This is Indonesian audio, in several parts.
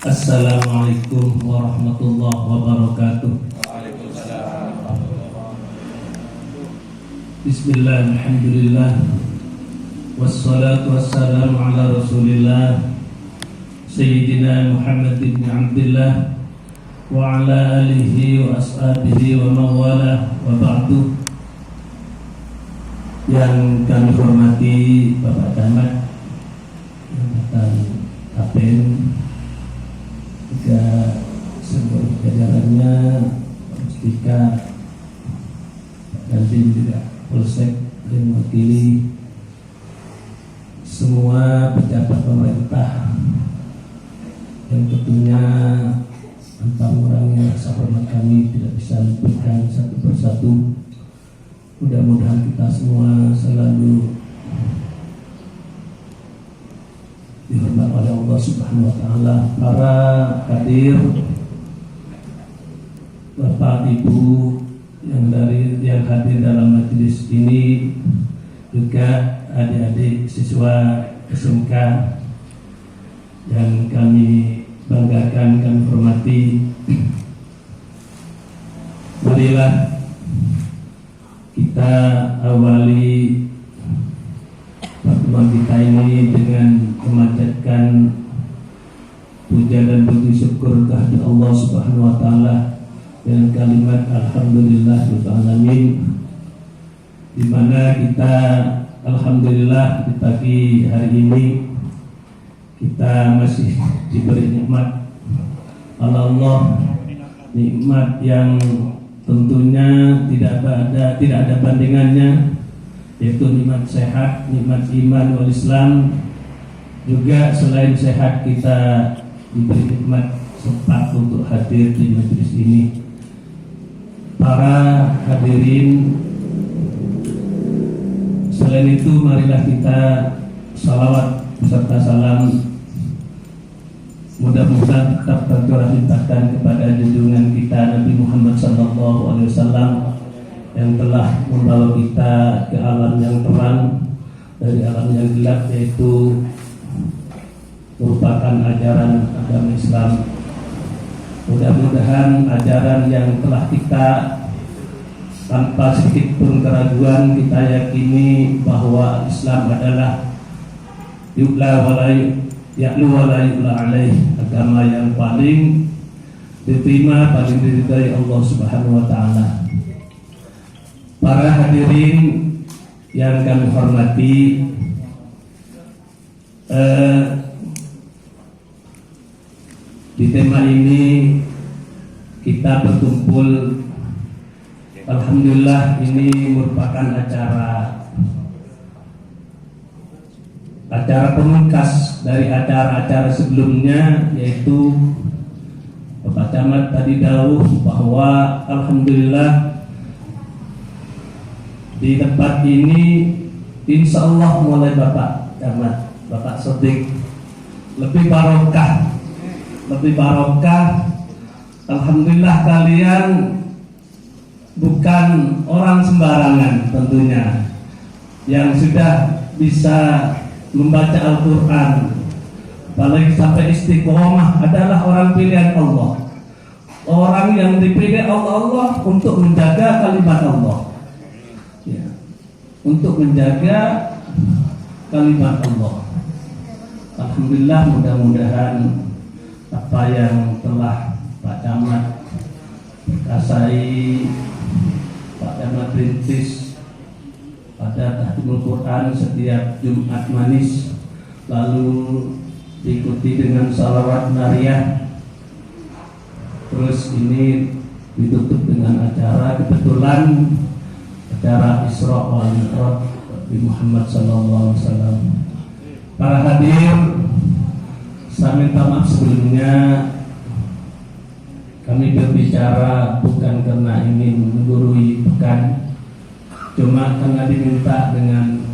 Assalamualaikum warahmatullahi wabarakatuh. Bismillah, alhamdulillah, wassalatu wassalamu ala rasulillah Sayyidina Muhammad ibn Abdullah wa ala alihi wa ashabihi wa mawala wa ba'du. Yang kami hormati Bapak Camat, Bapak Kapten, juga seluruh jajarannya, Mustika, dan juga Polsek yang mewakili semua pejabat pemerintah yang tentunya tanpa mengurangi rasa hormat kami tidak bisa luputkan satu persatu. Mudah-mudahan kita semua selalu dihormat oleh Allah Subhanahu wa taala. Para hadir, Bapak Ibu yang hadir dalam majelis ini, juga adik-adik siswa SMK yang kami banggakan, kami hormati. Marilah kita awali pertemuan kita ini dengan memanjatkan puja dan puji syukur kehadirat Allah Subhanahu wa taala dengan kalimat alhamdulillahirabbil alamin, di mana kita alhamdulillah di pagi hari ini kita masih diberi nikmat Allah, nikmat yang tentunya tidak ada bandingannya, yaitu nikmat sehat, nikmat iman wal Islam. Juga selain sehat, kita diberi nikmat sempat untuk hadir di majelis ini. Para hadirin, selain itu marilah kita salawat beserta salam mudah-mudahan tetap tercurah limpahkan kepada junjungan kita Nabi Muhammad SAW yang telah membawa kita ke alam yang terang dari alam yang gelap, yaitu merupakan ajaran agama Islam. Mudah-mudahan ajaran yang telah kita tanpa sedikit pun keraguan kita yakini bahwa Islam adalah yu'la wa la yu'la alaih, agama yang paling diterima, paling diridai Allah Subhanahu wa taala. Para hadirin yang kami hormati, di tema ini kita berkumpul, alhamdulillah ini merupakan acara pemungkas dari acara-acara sebelumnya, yaitu Bapak Camat tadi dahulu bahwa alhamdulillah di tempat ini insya Allah mulai Bapak Camat, Bapak Sodik lebih barokah. Alhamdulillah kalian bukan orang sembarangan tentunya, yang sudah bisa membaca Al-Quran, apalagi sampai istiqomah, adalah orang pilihan Allah, orang yang dipilih Allah untuk menjaga kalimat Allah, ya, untuk menjaga kalimat Allah. Alhamdulillah, mudah-mudahan apa yang telah Pak Camat kasai, Pak Camat rintis pada tahfidz Quran setiap Jumat manis, lalu diikuti dengan salawat nariyah, terus ini ditutup dengan acara, kebetulan acara Isra wal Mi'raj Nabi Muhammad SAW. Para hadir, saya minta maaf sebelumnya, kami berbicara bukan karena ingin menggurui, bukan, cuma karena diminta dengan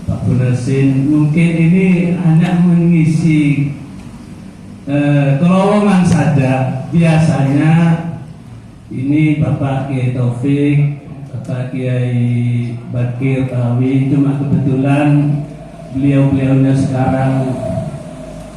Pak Bunasin. Mungkin ini hanya mengisi kelowongan saja. Biasanya ini Bapak Kiai Taufik, Bapak Kiai Bakir Tawi, cuma kebetulan beliau-beliaunya sekarang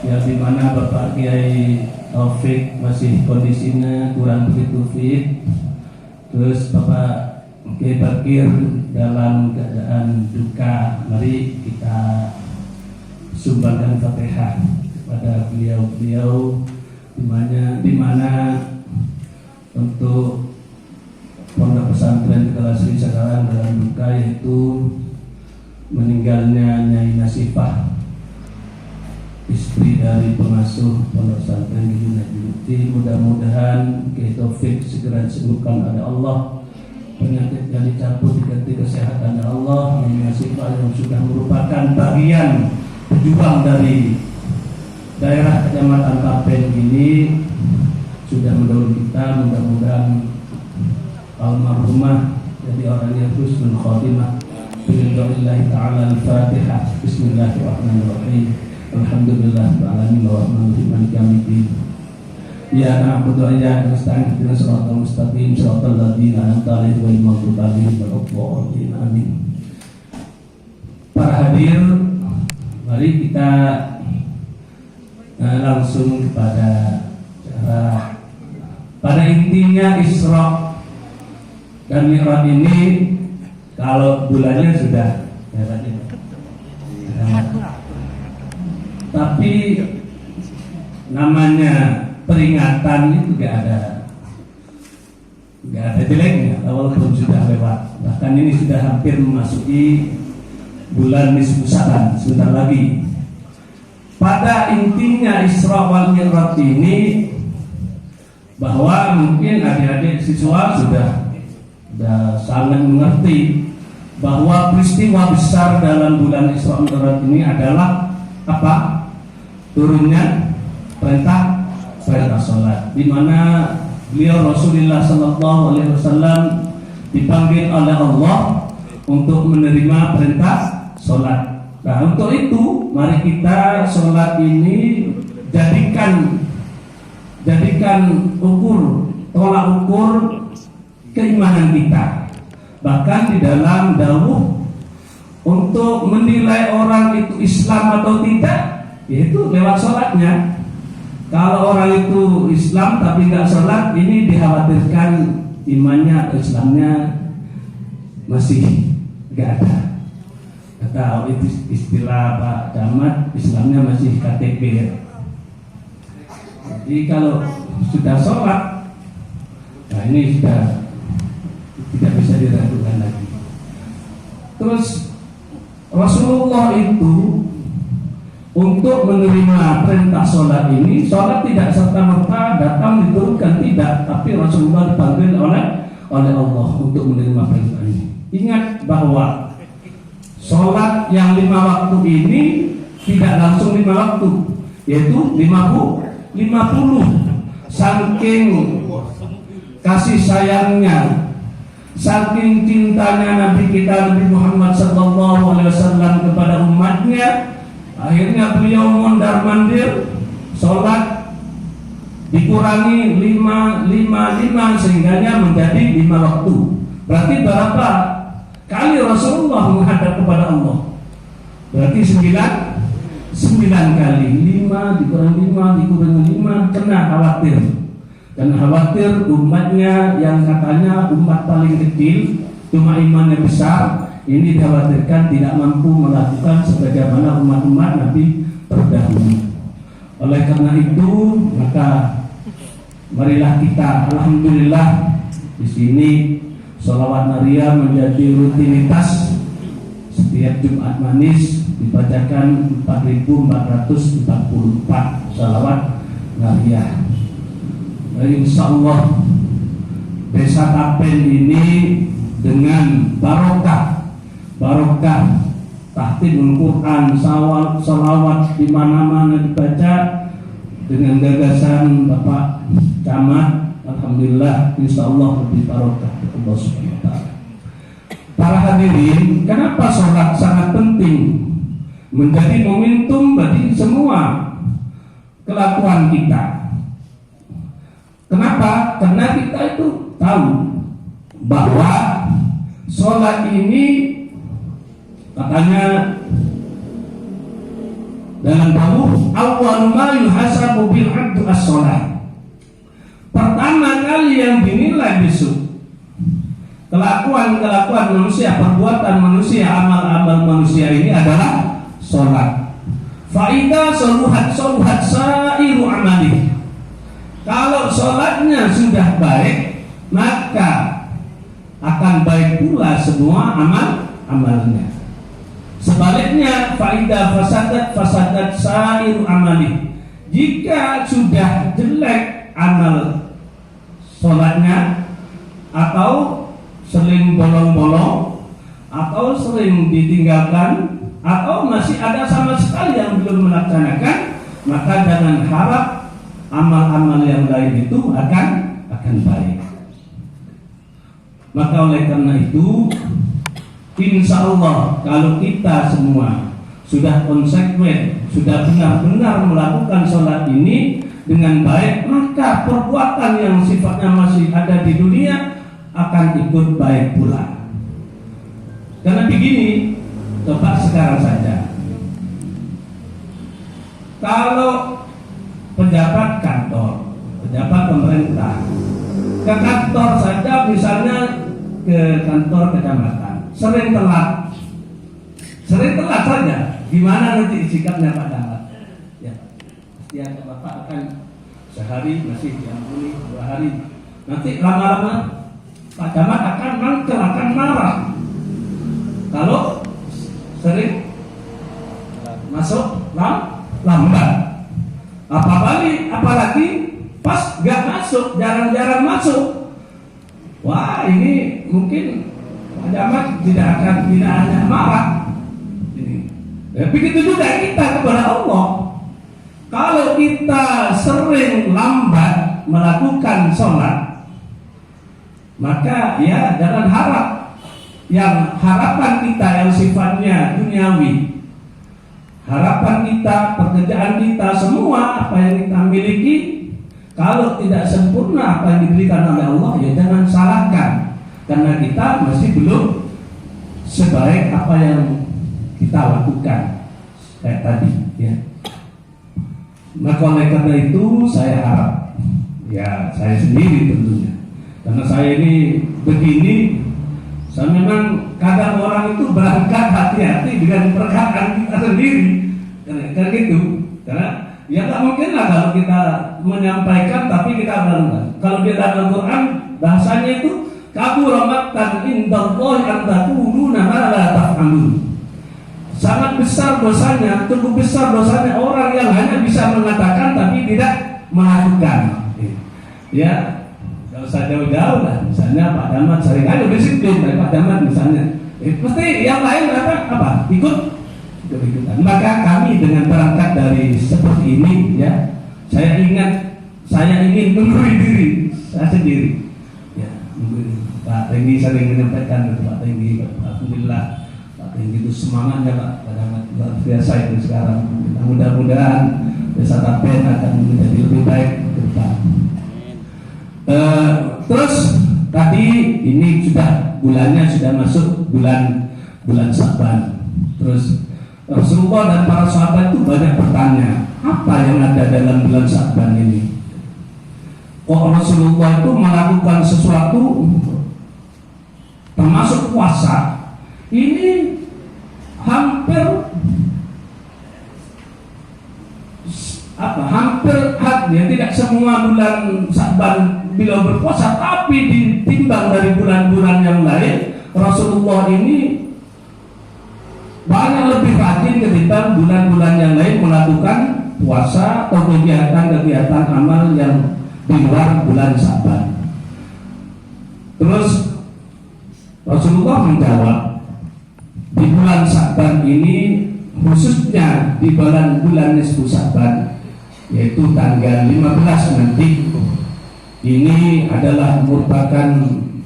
yang dimana Bapak Kiai Taufik masih kondisinya kurang begitu fit, terus Bapak Kiai Bakir dalam keadaan duka. Mari kita sumbangkan Fatihah kepada beliau-beliau di mana untuk pondok pesantren Tegal Asri sekarang dalam duka, yaitu meninggalnya Nyai Nasifah, istri dari pengasuh pondok pesantren di Najmuti. Mudah-mudahan Kiai Taufik segera disembuhkan oleh Allah, penyakit yang dicabut diganti kesehatan oleh Allah. Nyai Nasifah yang sudah merupakan bagian pejuang dari daerah Kecamatan Kapen ini sudah mendahului kita. Mudah-mudahan almarhumah jadi orang yang husnul khotimah. Bismillahirrahmanirrahim. Ta'ala al-Fatihah. Bismillahirrahmanirrahim. Alhamdulillah ba'alamin wa rahmanirrahim maliki yaumiddin. Ya na'budu wa iyyaka nasta'in ihdinas siratal mustaqim siratal ladzina an'amta 'alaihim ghairil maghdubi 'alaihim waladdallin. Amin. Para hadir, mari kita langsung kepada cara. Pada intinya Isra dan Mi'raj ini, kalau bulannya sudah tapi namanya peringatan itu gak ada jeleknya walaupun sudah lewat. Bahkan ini sudah hampir memasuki bulan nisfu Sya'ban sebentar lagi. Pada intinya Isra wal Mi'raj ini, bahwa mungkin adik-adik siswa sudah sangat mengerti bahwa peristiwa besar dalam bulan Isra Mi'raj ini adalah apa? Turunnya perintah sholat, di mana beliau Rasulullah Sallallahu Alaihi Wasallam dipanggil oleh Allah untuk menerima perintah sholat. Nah, untuk itu mari kita sholat ini jadikan tolak ukur keimanan kita. Bahkan di dalam dawuh untuk menilai orang itu Islam atau tidak, yaitu lewat sholatnya. Kalau orang itu Islam tapi nggak sholat, ini dikhawatirkan imannya atau Islamnya masih nggak ada. Kata itu istilah Pak Camat, Islamnya masih KTP. Jadi kalau sudah sholat, nah ini sudah tidak bisa diragukan lagi. Terus Rasulullah itu untuk menerima perintah sholat ini, sholat tidak serta-merta datang diturunkan, tidak, tapi Rasulullah dipanggil oleh Allah untuk menerima perintah ini. Ingat bahwa sholat yang 5 waktu ini tidak langsung 5 waktu, yaitu 50. Saking kasih sayangnya, saking cintanya Nabi kita Nabi Muhammad Sallallahu Alaihi Wasallam kepada umatnya, akhirnya beliau mondar-mandir sholat dikurangi 5 sehingga menjadi 5 waktu. Berarti berapa kali Rasulullah menghadap kepada Allah? Berarti 9 kali. 5 dikurangi 5 kena khawatir. Dan khawatir umatnya yang katanya umat paling kecil, cuma imannya besar, ini dikhawatirkan tidak mampu melakukan sebagaimana umat-umat Nabi terdahulu. Oleh karena itu, maka marilah kita, alhamdulillah, di sini sholawat Maria menjadi rutinitas. Setiap Jumat Manis dibacakan 4.444 sholawat Maria. Insya Allah Desa Kapen ini dengan barokah tahtimul Quran, salawat di mana-mana dibaca, dengan gagasan Bapak Camat, alhamdulillah insya Allah lebih barokah Allah Subhanahu wa Ta'ala. Para hadirin, kenapa sholat sangat penting menjadi momentum bagi semua kelakuan kita? Kenapa? Karena kita itu tahu bahwa sholat ini katanya dalam bawah awwal ma yuhasabu bil 'abdu as-shalah. Pertama kali yang dinilai besok kelakuan manusia, perbuatan manusia, amal-amal manusia ini adalah sholat. Fa'idha soluhat sa'iru amali. Kalau sholatnya sudah baik, maka akan baik pula semua amalnya. Sebaliknya, fa'idha fasadat sa'iru amali. Jika sudah jelek amal sholatnya, atau sering bolong-bolong, atau sering ditinggalkan, atau masih ada sama sekali yang belum melaksanakan, maka jangan harap amal-amal yang lain itu akan baik. Maka oleh karena itu, insya Allah kalau kita semua sudah konsekuen, sudah benar-benar melakukan sholat ini dengan baik, maka perbuatan yang sifatnya masih ada di dunia akan ikut baik pula. Karena begini, coba sekarang saja, kalau pejabat kantor, pejabat pemerintah ke kantor saja, misalnya ke kantor kecamatan, sering telat saja, gimana nanti sikapnya Pak Camat? Ya, pasti Bapak akan sehari masih diampuni, 2 hari, nanti lama-lama Pak Camat akan mangkel, akan marah kalau sering masuk lambat. Apalagi pas gak masuk, jarang-jarang masuk. Wah, ini mungkin Pak Camat tidak hanya marah. Begitu juga kita kepada Allah. Kalau kita sering lambat melakukan sholat, maka ya jangan harap yang harapan kita yang sifatnya duniawi, harapan kita, pekerjaan kita, semua apa yang kita miliki, kalau tidak sempurna apa yang diberikan oleh Allah, ya jangan salahkan, karena kita masih belum sebaik apa yang kita lakukan kayak tadi, ya. Maka oleh karena itu saya harap, ya saya sendiri tentunya, karena saya ini begini, saya memang kadang orang itu berangkat hati-hati dengan perkataan kita sendiri, karena gitu, karena ya tak mungkin lah kalau kita menyampaikan tapi kita berangkat. Kalau di dalam Al-Quran bahasanya itu kabura maqtan indallahi an taquluna ma la taf'alun. Sangat besar dosanya, cukup besar dosanya orang yang hanya bisa mengatakan tapi tidak melakukan. Ya, kalau usah jauh-jauh lah. Misalnya Pak Camat sering lebih disiplin dari Pak Camat misalnya. Pasti yang lain apa? Ikut-ikutan. Maka kami dengan berangkat dari seperti ini, ya, saya ingin mengurus diri saya sendiri. Ya, Pak Tenggi sering menyampaikan, Pak Tenggi, alhamdulillah. Itu semangatnya Pak Camat luar biasa itu sekarang. Mudah-mudahan desa Tapen akan menjadi lebih baik ke depan. Terus tadi ini bulannya sudah masuk bulan Sa'ban. Terus Rasulullah dan para sahabat itu banyak bertanya, apa yang ada dalam bulan Sa'ban ini? Kok Rasulullah itu melakukan sesuatu termasuk puasa? Ini hampir ya, tidak semua bulan Sa'ban beliau berpuasa, tapi ditimbang dari bulan-bulan yang lain, Rasulullah ini banyak lebih rajin ketimbang bulan-bulan yang lain melakukan puasa atau kegiatan-kegiatan amal yang di luar bulan Sa'ban. Terus Rasulullah menjawab, di bulan Sa'ban ini, khususnya di bulan nisfu Sa'ban, yaitu tanggal 15 nanti, ini adalah merupakan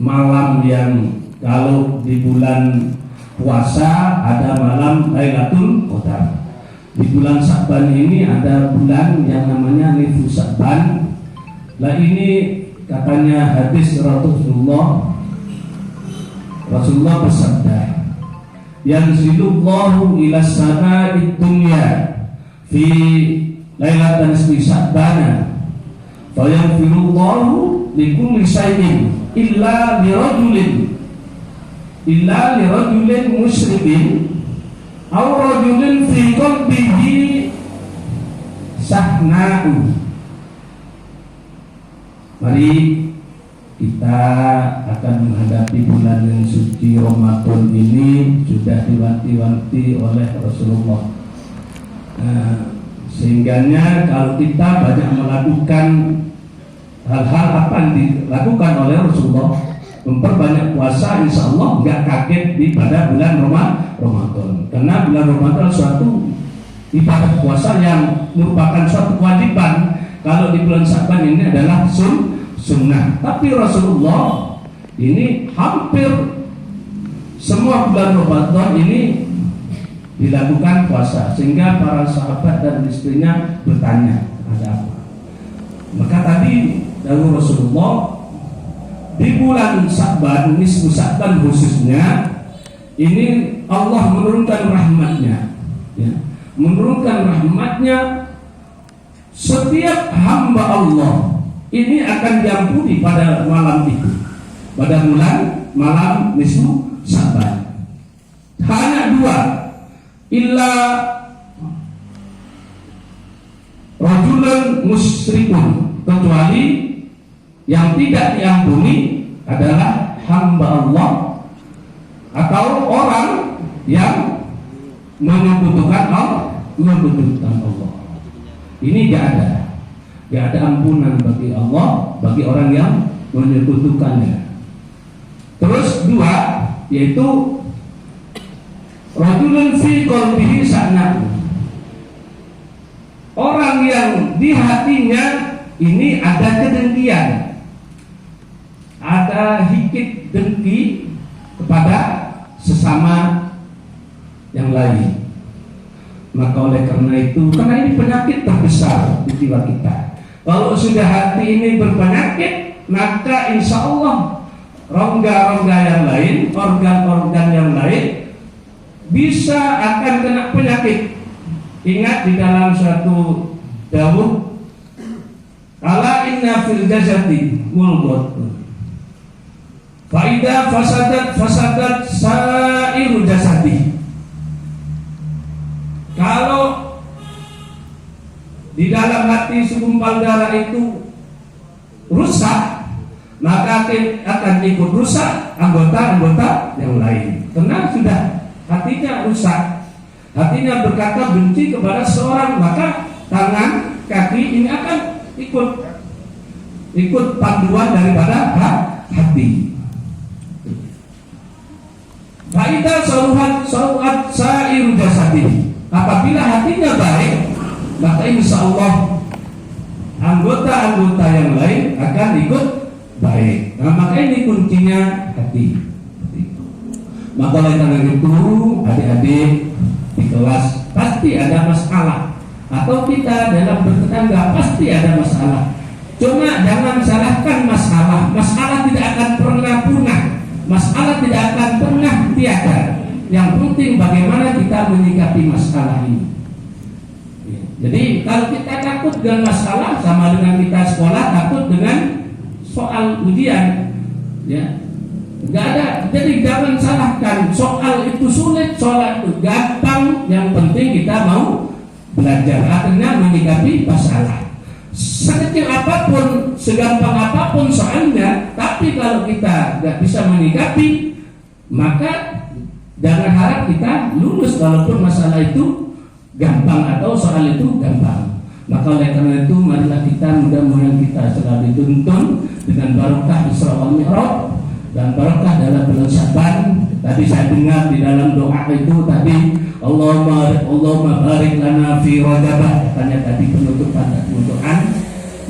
malam yang kalau di bulan puasa ada malam Lailatul Qadar. Di bulan Sa'ban ini ada bulan yang namanya nisfu Sa'ban. Lah ini katanya hadis Rasulullah bersabda, yanzilullahu ila sama'id dunya fi lailatan nisfi Sya'ban fa yaghfirullahu likulli syai'in illa lirajulin musyrikin aw rajulin fi qalbihi sahna'u. Mari kita akan menghadapi bulan yang suci Ramadan ini, sudah diwanti-wanti oleh Rasulullah. Sehingganya kalau kita banyak melakukan hal-hal apa yang dilakukan oleh Rasulullah, memperbanyak puasa, insya Allah nggak kaget pada bulan Ramadan. Karena bulan Ramadan suatu ibadah puasa yang merupakan suatu kewajiban. Kalau di bulan Sya'ban ini adalah sunnah. Tapi Rasulullah ini hampir semua bulan Ramadan ini dilakukan puasa, sehingga para sahabat dan istrinya bertanya, ada apa? Maka tadi dahulu Rasulullah di bulan Sya'ban, nisfu Sya'ban khususnya, ini Allah menurunkan rahmatnya, ya. Menurunkan rahmatnya, setiap hamba Allah ini akan diampuni pada malam itu, pada malam nisfu Sya'ban. Hanya dua, illa rajulun musyrikun, kecuali yang tidak diampuni adalah hamba Allah atau orang yang menyekutukan Allah. Ini gak ada ampunan bagi Allah, bagi orang yang menyekutukannya. Terus dua, yaitu rajulun fi qalbihi sahna'u, orang yang di hatinya ini ada kedengkian, ada hikit dengki kepada sesama yang lain. Maka oleh karena itu, karena ini penyakit terbesar di jiwa kita. Kalau sudah hati ini berpenyakit, maka insya Allah rongga-rongga yang lain, organ-organ yang lain bisa akan kena penyakit. Ingat di dalam suatu dawuh, ala inna fil jasadi mudghah, fa idza fasadat sa'iru jasadi. Kalau di dalam hati segumpal darah itu rusak, maka akan ikut rusak anggota-anggota yang lain. Karena sudah hatinya rusak, hatinya berkata benci kepada seorang, maka tangan, kaki ini akan ikut panduan daripada hati. Faidah saluhat sa'iru jasadi. Apabila hatinya baik, maka insya Allah anggota-anggota yang lain akan ikut baik. Nah, maka ini kuncinya hati. Maka oleh karena itu, adik-adik di kelas pasti ada masalah, atau kita dalam bertetangga pasti ada masalah. Cuma jangan salahkan masalah. Masalah tidak akan pernah punah, masalah tidak akan pernah tiada. Yang penting bagaimana kita menyikapi masalah ini. Jadi kalau kita takut dengan masalah, sama dengan kita sekolah takut dengan soal ujian, ya, nggak ada. Jadi jangan salahkan, soal itu sulit, soal itu gampang. Yang penting kita mau belajar, artinya menyikapi masalah. Sekecil apapun, segampang apapun soalnya, tapi kalau kita nggak bisa menyikapi, maka jangan harap kita lulus walaupun masalah itu gampang atau soal itu gampang. Maka oleh karena itu, marilah kita, mudah-mudahan kita selalu dituntun dengan barokah Isra wal Mi'raj dan barokah dalam bulan Sya'ban. Tadi saya dengar di dalam doa itu tadi, Allahumma barik lana fi Rajab, katanya tadi penutupan.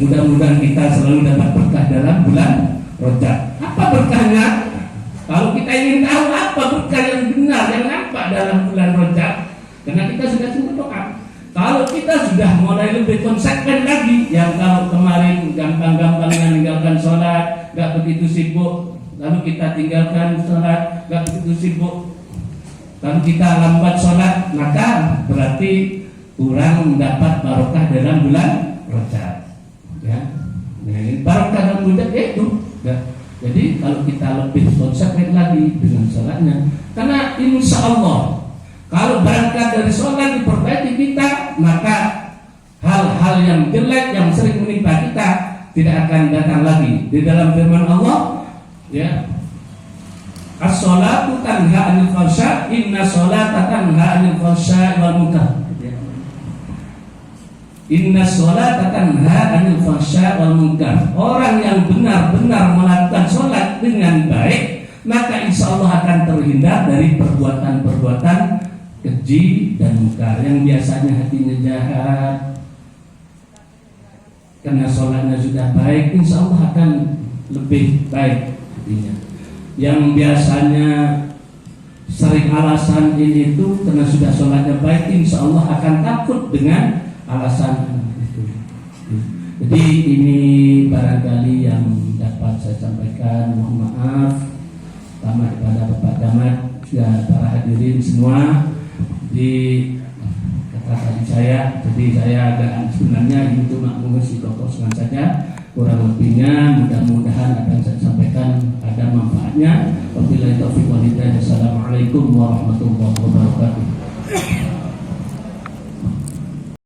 Mudah-mudahan kita selalu dapat berkah dalam bulan Rajab. Apa berkahnya? Kalau kita ingin tahu apa berkah yang benar, yang nampak dalam bulan Rajab, karena kita sudah berdoa. Kalau kita sudah mulai lebih konsekuen lagi, yang kalau kemarin gampang-gampangnya meninggalkan sholat, gak begitu sibuk, lalu kita tinggalkan sholat, gak begitu sibuk, lalu kita lambat sholat, maka berarti kurang mendapat barokah dalam bulan Rajab. Ya, nah, ini barokah dalam bulan itu. Ya. Jadi kalau kita lebih konsekuen lagi dengan sholatnya, karena insya Allah kalau berangkat dari sholat diperbaiki kita, maka hal-hal yang jelek yang sering menimpa kita tidak akan datang lagi. Di dalam firman Allah, ya, as-sholatu tanha 'anil fahsya, inna sholata tanha 'anil fahsya wal munkar. Inna sholata tanha 'anil fahsya wal munkar. Orang yang benar-benar melakukan sholat dengan baik, maka insya Allah akan terhindar dari perbuatan-perbuatan keji dan munkar yang biasanya hatinya jahat. Karena sholatnya sudah baik, insya Allah akan lebih baik hatinya. Yang biasanya sering alasan ini itu, karena sudah sholatnya baik, insya Allah akan takut dengan alasan itu. Jadi ini barangkali yang dapat saya sampaikan. Mohon maaf pertama kepada Bapak Camat dan para hadirin semua di kata tadi saya. Jadi saya agak sebenarnya ini cuma mengisi kekosongan saja. Kurang lebihnya mudah-mudahan apa yang saya sampaikan ada manfaatnya. Wabillahi taufiq wal hidayah. Assalamualaikum warahmatullahi wabarakatuh.